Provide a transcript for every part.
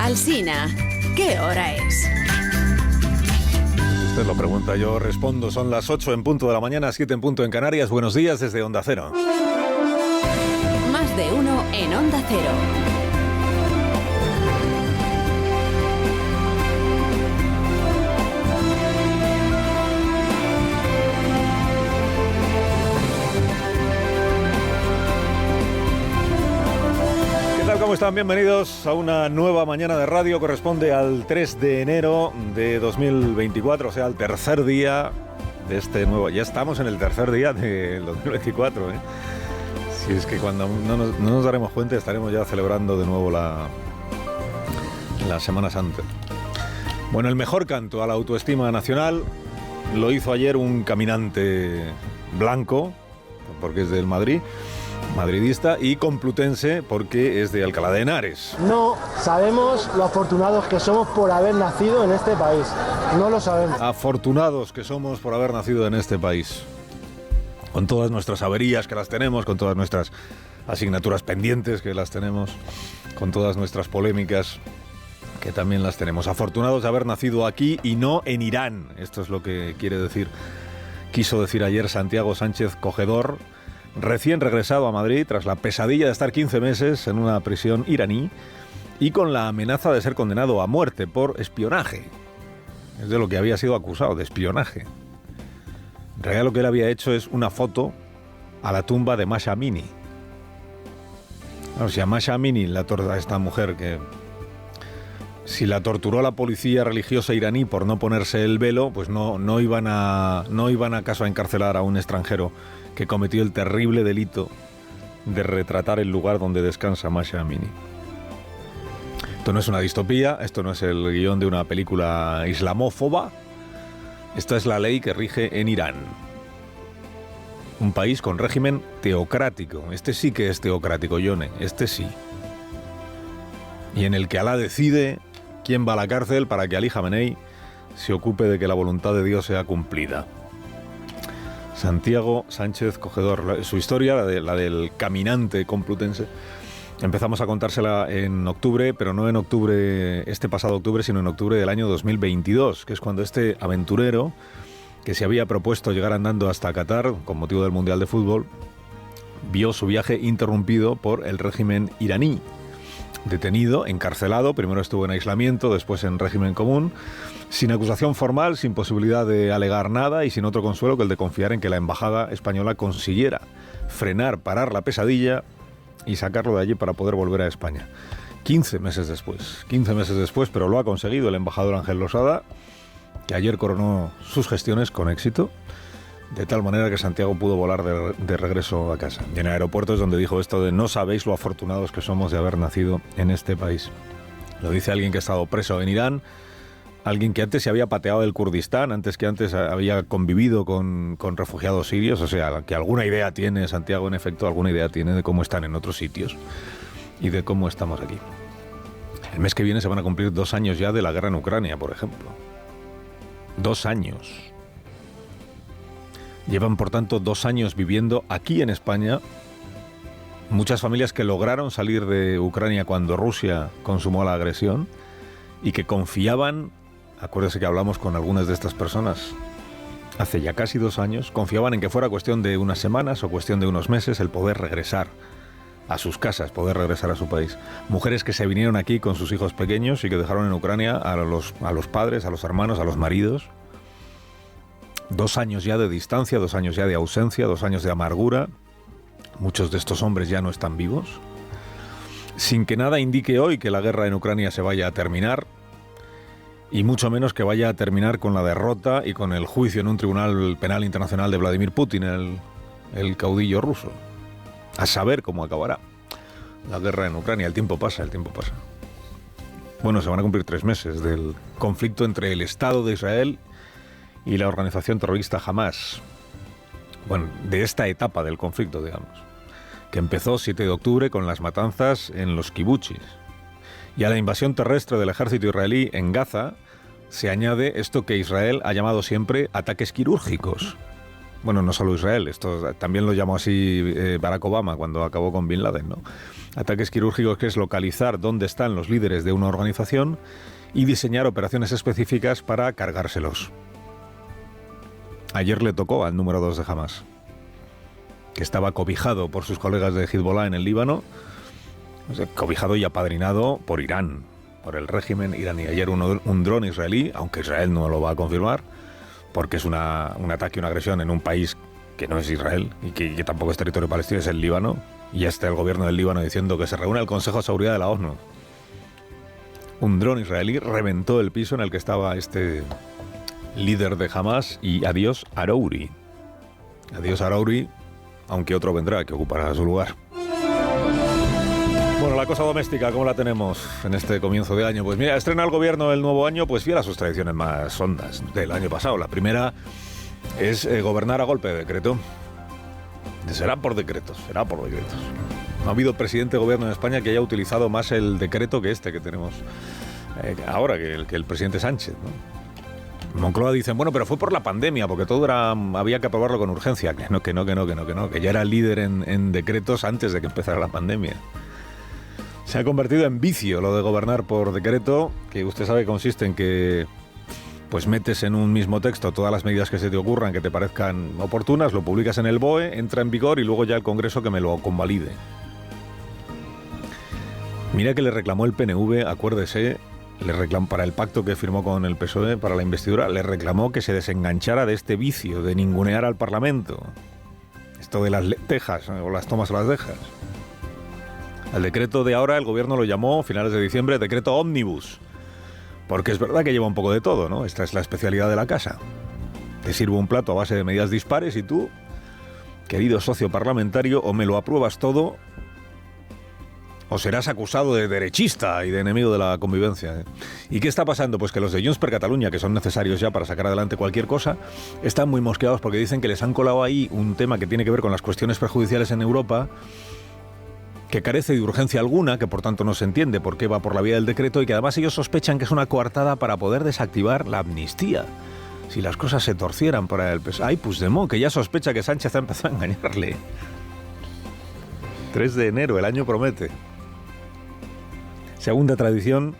Alsina, ¿qué hora es? Usted lo pregunta, yo respondo. Son las 8 en punto de la mañana, 7 en punto en Canarias. Buenos días desde Onda Cero. Más de uno en Onda Cero. ¿Cómo están? Bienvenidos a una nueva mañana de radio. Corresponde al 3 de enero de 2024, o sea, al tercer día de este nuevo... Ya estamos en el tercer día del 2024, ¿eh? Si es que cuando no nos daremos cuenta estaremos ya celebrando de nuevo la Semana Santa. Bueno, el mejor canto a la autoestima nacional lo hizo ayer un caminante blanco, porque es del Madrid, madridista, y complutense porque es de Alcalá de Henares. No sabemos lo afortunados que somos por haber nacido en este país. No lo sabemos. Afortunados que somos por haber nacido en este país. Con todas nuestras averías que las tenemos, con todas nuestras asignaturas pendientes que las tenemos, con todas nuestras polémicas que también las tenemos. Afortunados de haber nacido aquí y no en Irán. Esto es lo que quiso decir ayer Santiago Sánchez Cogedor, recién regresado a Madrid tras la pesadilla de estar 15 meses en una prisión iraní y con la amenaza de ser condenado a muerte por espionaje. Es de lo que había sido acusado, de espionaje. En realidad lo que él había hecho es una foto a la tumba de Masha Amini. O sea, Masha Amini, esta mujer que si la torturó la policía religiosa iraní por no ponerse el velo, pues no iban acaso a encarcelar a un extranjero que cometió el terrible delito de retratar el lugar donde descansa Masha Amini. Esto no es una distopía, esto no es el guión de una película islamófoba, esta es la ley que rige en Irán. Un país con régimen teocrático, este sí que es teocrático, Yone, este sí. Y en el que Alá decide quién va a la cárcel para que Ali Jamenei se ocupe de que la voluntad de Dios sea cumplida. Santiago Sánchez Cogedor, su historia, la del caminante complutense, empezamos a contársela en octubre, pero no en octubre, este pasado octubre, sino en octubre del año 2022, que es cuando este aventurero, que se había propuesto llegar andando hasta Qatar con motivo del Mundial de Fútbol, vio su viaje interrumpido por el régimen iraní. Detenido, encarcelado, primero estuvo en aislamiento, después en régimen común, sin acusación formal, sin posibilidad de alegar nada y sin otro consuelo que el de confiar en que la embajada española consiguiera parar la pesadilla y sacarlo de allí para poder volver a España. 15 meses después, pero lo ha conseguido el embajador Ángel Losada, que ayer coronó sus gestiones con éxito, de tal manera que Santiago pudo volar de regreso a casa. Y en el aeropuerto es donde dijo esto de no sabéis lo afortunados que somos de haber nacido en este país. Lo dice alguien que ha estado preso en Irán, alguien que antes se había pateado del Kurdistán, antes había convivido con refugiados sirios, o sea, que alguna idea tiene Santiago, en efecto, alguna idea tiene de cómo están en otros sitios y de cómo estamos aquí. El mes que viene se van a cumplir 2 años ya de la guerra en Ucrania, por ejemplo. 2 años. Llevan, por tanto, 2 años viviendo aquí en España. Muchas familias que lograron salir de Ucrania cuando Rusia consumó la agresión y que confiaban, acuérdese que hablamos con algunas de estas personas hace ya casi 2 años, confiaban en que fuera cuestión de unas semanas o cuestión de unos meses el poder regresar a sus casas, poder regresar a su país. Mujeres que se vinieron aquí con sus hijos pequeños y que dejaron en Ucrania a los padres, a los hermanos, a los maridos. 2 años ya de distancia, 2 años ya de ausencia, 2 años de amargura. Muchos de estos hombres ya no están vivos. Sin que nada indique hoy que la guerra en Ucrania se vaya a terminar, y mucho menos que vaya a terminar con la derrota y con el juicio en un tribunal penal internacional de Vladimir Putin, el caudillo ruso. A saber cómo acabará la guerra en Ucrania. El tiempo pasa. Bueno, se van a cumplir 3 meses del conflicto entre el Estado de Israel y la organización terrorista Hamás. Bueno, de esta etapa del conflicto, digamos, que empezó 7 de octubre con las matanzas en los kibutzis. Y a la invasión terrestre del ejército israelí en Gaza se añade esto que Israel ha llamado siempre ataques quirúrgicos. Bueno, no solo Israel, esto también lo llamó así Barack Obama cuando acabó con Bin Laden, ¿no? Ataques quirúrgicos, que es localizar dónde están los líderes de una organización y diseñar operaciones específicas para cargárselos. Ayer le tocó al número 2 de Hamas, que estaba cobijado por sus colegas de Hezbollah en el Líbano, cobijado y apadrinado por Irán, por el régimen iraní. Ayer un dron israelí, aunque Israel no lo va a confirmar, porque es un ataque, una agresión en un país que no es Israel y que tampoco es territorio palestino, es el Líbano, y ya está el gobierno del Líbano diciendo que se reúne el Consejo de Seguridad de la ONU. Un dron israelí reventó el piso en el que estaba este líder de Hamas y adiós Arouri. Adiós Arouri, aunque otro vendrá que ocupará su lugar. Bueno, la cosa doméstica, ¿cómo la tenemos en este comienzo de año? Pues mira, estrena el gobierno el nuevo año, pues fiel a sus tradiciones más hondas del año pasado. La primera es gobernar a golpe de decreto. Será por decretos, será por decretos. No ha habido presidente de gobierno en España que haya utilizado más el decreto que este que tenemos ahora, que el presidente Sánchez, ¿no? Moncloa dicen, bueno, pero fue por la pandemia, porque todo había que aprobarlo con urgencia. Que ya era líder en decretos antes de que empezara la pandemia. Se ha convertido en vicio lo de gobernar por decreto, que usted sabe que consiste en que pues metes en un mismo texto todas las medidas que se te ocurran, que te parezcan oportunas, lo publicas en el BOE, entra en vigor y luego ya el Congreso que me lo convalide. Mira que le reclamó el PNV, acuérdese, para el pacto que firmó con el PSOE para la investidura, le reclamó que se desenganchara de este vicio de ningunear al Parlamento. Esto de las tejas, o las tomas o las dejas. El decreto de ahora el gobierno lo llamó, finales de diciembre, decreto ómnibus. Porque es verdad que lleva un poco de todo, ¿no? Esta es la especialidad de la casa. Te sirvo un plato a base de medidas dispares y tú, querido socio parlamentario, o me lo apruebas todo o serás acusado de derechista y de enemigo de la convivencia. ¿Y qué está pasando? Pues que los de Junts per Catalunya, que son necesarios ya para sacar adelante cualquier cosa, están muy mosqueados porque dicen que les han colado ahí un tema que tiene que ver con las cuestiones prejudiciales en Europa, que carece de urgencia alguna, que por tanto no se entiende por qué va por la vía del decreto y que además ellos sospechan que es una coartada para poder desactivar la amnistía. Si las cosas se torcieran para el PSOE. ¡Ay, Puigdemont, que ya sospecha que Sánchez ha empezado a engañarle! 3 de enero, el año promete. Segunda tradición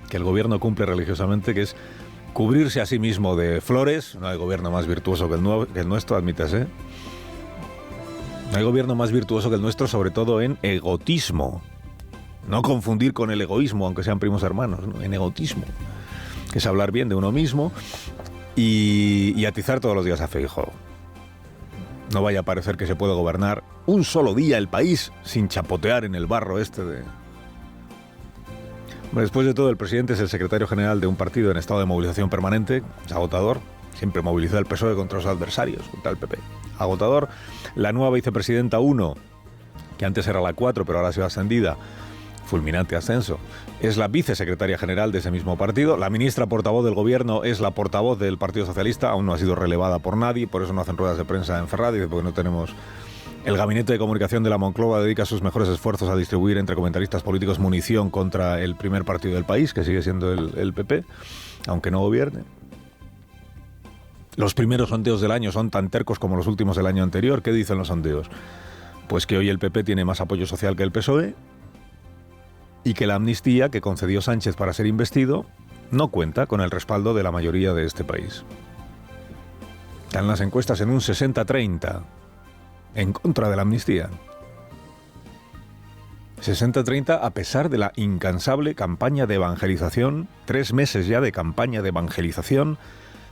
que el gobierno cumple religiosamente, que es cubrirse a sí mismo de flores. No hay gobierno más virtuoso que el nuestro, admítase. No hay gobierno más virtuoso que el nuestro, sobre todo en egotismo. No confundir con el egoísmo, aunque sean primos hermanos, ¿no? En egotismo, que es hablar bien de uno mismo y atizar todos los días a Feijóo. No vaya a parecer que se puede gobernar un solo día el país sin chapotear en el barro este de... Bueno, después de todo, el presidente es el secretario general de un partido en estado de movilización permanente, es agotador. Siempre movilizó el PSOE contra los adversarios, contra el PP. Agotador. La nueva vicepresidenta 1, que antes era la 4, pero ahora ha sido ascendida, fulminante ascenso, es la vicesecretaria general de ese mismo partido. La ministra portavoz del gobierno es la portavoz del Partido Socialista, aún no ha sido relevada por nadie, por eso no hacen ruedas de prensa en Ferrari, porque no tenemos... El gabinete de comunicación de la Moncloa dedica sus mejores esfuerzos a distribuir entre comentaristas políticos munición contra el primer partido del país, que sigue siendo el PP, aunque no gobierne. Los primeros sondeos del año son tan tercos como los últimos del año anterior. ¿Qué dicen los sondeos? Pues que hoy el PP tiene más apoyo social que el PSOE y que la amnistía que concedió Sánchez para ser investido no cuenta con el respaldo de la mayoría de este país. Están las encuestas en un 60-30 en contra de la amnistía. 60-30 a pesar de la incansable campaña de evangelización, 3 meses ya de campaña de evangelización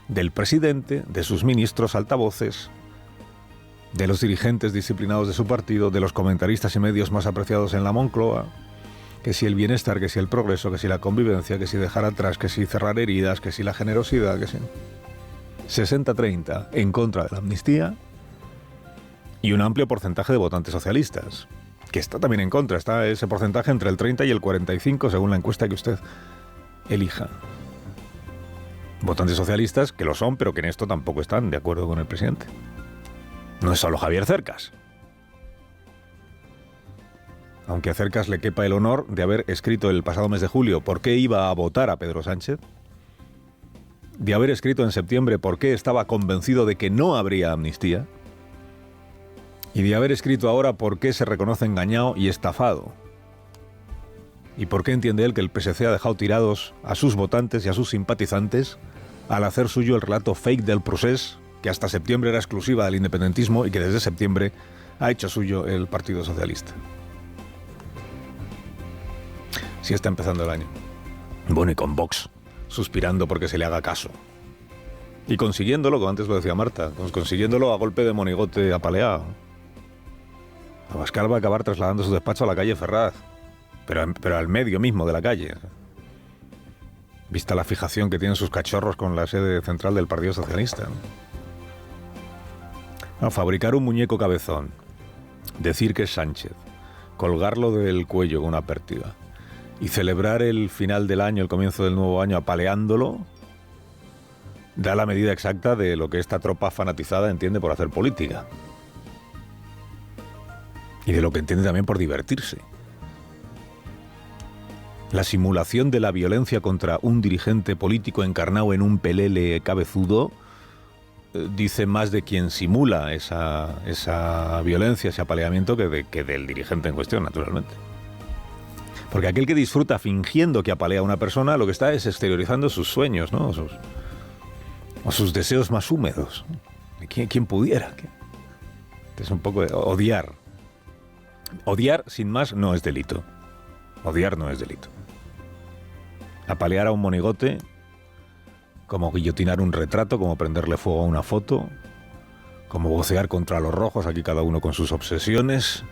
del presidente, de sus ministros altavoces, de los dirigentes disciplinados de su partido, de los comentaristas y medios más apreciados en la Moncloa, que si el bienestar, que si el progreso, que si la convivencia, que si dejar atrás, que si cerrar heridas, que si la generosidad, que si... 60-30 en contra de la amnistía y un amplio porcentaje de votantes socialistas, que está también en contra, está ese porcentaje entre el 30 y el 45 según la encuesta que usted elija. Votantes socialistas que lo son, pero que en esto tampoco están de acuerdo con el presidente. No es solo Javier Cercas. Aunque a Cercas le quepa el honor de haber escrito el pasado mes de julio por qué iba a votar a Pedro Sánchez. de haber escrito en septiembre por qué estaba convencido de que no habría amnistía, y de haber escrito ahora por qué se reconoce engañado y estafado, y por qué entiende él que el PSC ha dejado tirados a sus votantes y a sus simpatizantes al hacer suyo el relato fake del procés, que hasta septiembre era exclusiva del independentismo y que desde septiembre ha hecho suyo el Partido Socialista. Sí está empezando el año. Bueno, y con Vox suspirando porque se le haga caso. Y consiguiéndolo, como antes lo decía Marta, pues consiguiéndolo a golpe de monigote apaleado. Abascal va a acabar trasladando su despacho a la calle Ferraz, pero al medio mismo de la calle. Vista la fijación que tienen sus cachorros con la sede central del Partido Socialista. No, fabricar un muñeco cabezón, decir que es Sánchez, colgarlo del cuello con una pértiga y celebrar el final del año, el comienzo del nuevo año apaleándolo, da la medida exacta de lo que esta tropa fanatizada entiende por hacer política. Y de lo que entiende también por divertirse. La simulación de la violencia contra un dirigente político encarnado en un pelele cabezudo dice más de quien simula esa violencia, ese apaleamiento, que del dirigente en cuestión, naturalmente. Porque aquel que disfruta fingiendo que apalea a una persona, lo que está es exteriorizando sus sueños, ¿no? O sus deseos más húmedos. ¿Quién pudiera? Es un poco de odiar. Odiar, sin más, no es delito. Odiar no es delito. Apalear a un monigote, como guillotinar un retrato, como prenderle fuego a una foto, como vocear contra los rojos, aquí cada uno con sus obsesiones.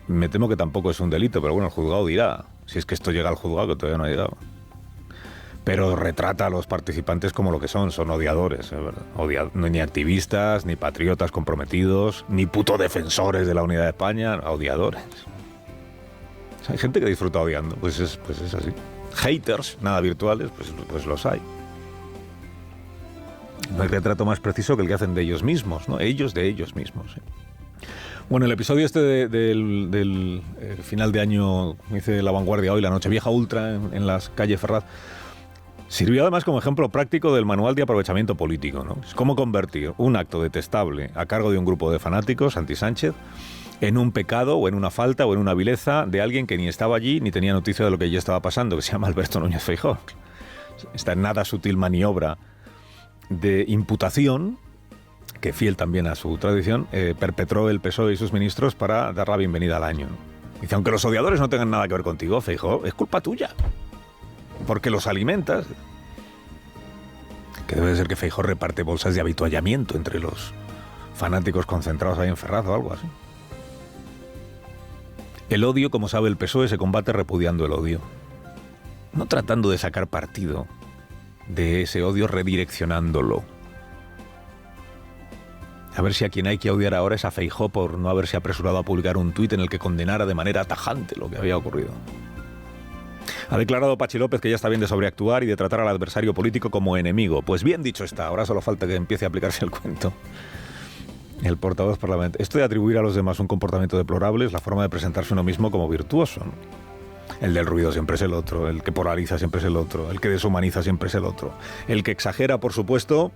Me temo que tampoco es un delito, pero bueno, el juzgado dirá, si es que esto llega al juzgado, que todavía no ha llegado. Pero retrata a los participantes como lo que son odiadores, ¿verdad? Ni activistas, ni patriotas comprometidos, ni puto defensores de la unidad de España, odiadores. O sea, hay gente que disfruta odiando, pues es así. Haters, nada virtuales, pues los hay. No hay retrato más preciso que el que hacen de ellos mismos, ¿no? Ellos de ellos mismos, ¿sí? Bueno, el episodio del final de año, dice La Vanguardia hoy, la Nochevieja Ultra en las calles Ferraz, sirvió además como ejemplo práctico del manual de aprovechamiento político, ¿no? Es cómo convertir un acto detestable a cargo de un grupo de fanáticos anti-Sánchez en un pecado o en una falta o en una vileza de alguien que ni estaba allí ni tenía noticia de lo que allí estaba pasando, que se llama Alberto Núñez Feijóo. Esta nada sutil maniobra de imputación, que fiel también a su tradición, perpetró el PSOE y sus ministros para dar la bienvenida al año, ¿no? Dice, aunque los odiadores no tengan nada que ver contigo, Feijóo, es culpa tuya, porque los alimentas. Que debe de ser que Feijóo reparte bolsas de avituallamiento entre los fanáticos concentrados ahí en Ferraz o algo así. El odio, como sabe el PSOE, se combate repudiando el odio, no tratando de sacar partido de ese odio, redireccionándolo. A ver si a quien hay que odiar ahora es a Feijóo por no haberse apresurado a publicar un tuit en el que condenara de manera tajante lo que había ocurrido. Ha declarado Patxi López que ya está bien de sobreactuar y de tratar al adversario político como enemigo. Pues bien dicho está, ahora solo falta que empiece a aplicarse el cuento. El portavoz parlamentario. Esto de atribuir a los demás un comportamiento deplorable es la forma de presentarse uno mismo como virtuoso, ¿no? El del ruido siempre es el otro, el que polariza siempre es el otro, el que deshumaniza siempre es el otro, el que exagera, por supuesto,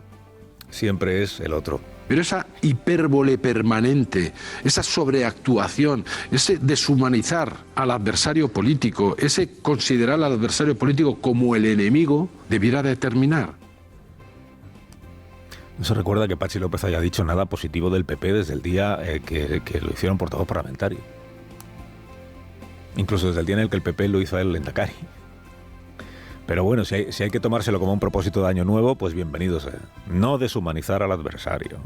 siempre es el otro. Pero esa hipérbole permanente, esa sobreactuación, ese deshumanizar al adversario político, ese considerar al adversario político como el enemigo, debiera de terminar. No se recuerda que Patxi López haya dicho nada positivo del PP desde el día que lo hicieron portavoz parlamentario. Incluso desde el día en el que el PP lo hizo a él Lehendakari. Pero bueno, si hay que tomárselo como un propósito de año nuevo, pues bienvenido sea. No deshumanizar al adversario.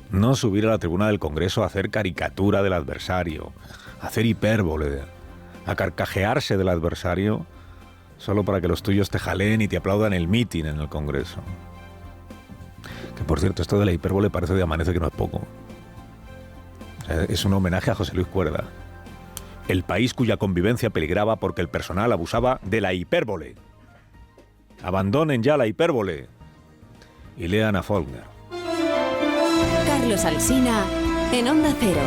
No subir a la tribuna del Congreso a hacer caricatura del adversario, a hacer hipérbole, a carcajearse del adversario solo para que los tuyos te jaleen y te aplaudan el mitin en el Congreso. Que por cierto, esto de la hipérbole parece de amanece que no es poco. O sea, es un homenaje a José Luis Cuerda. El país cuya convivencia peligraba porque el personal abusaba de la hipérbole. Abandonen ya la hipérbole. Y lean a Faulkner. Carlos Alsina en Onda Cero.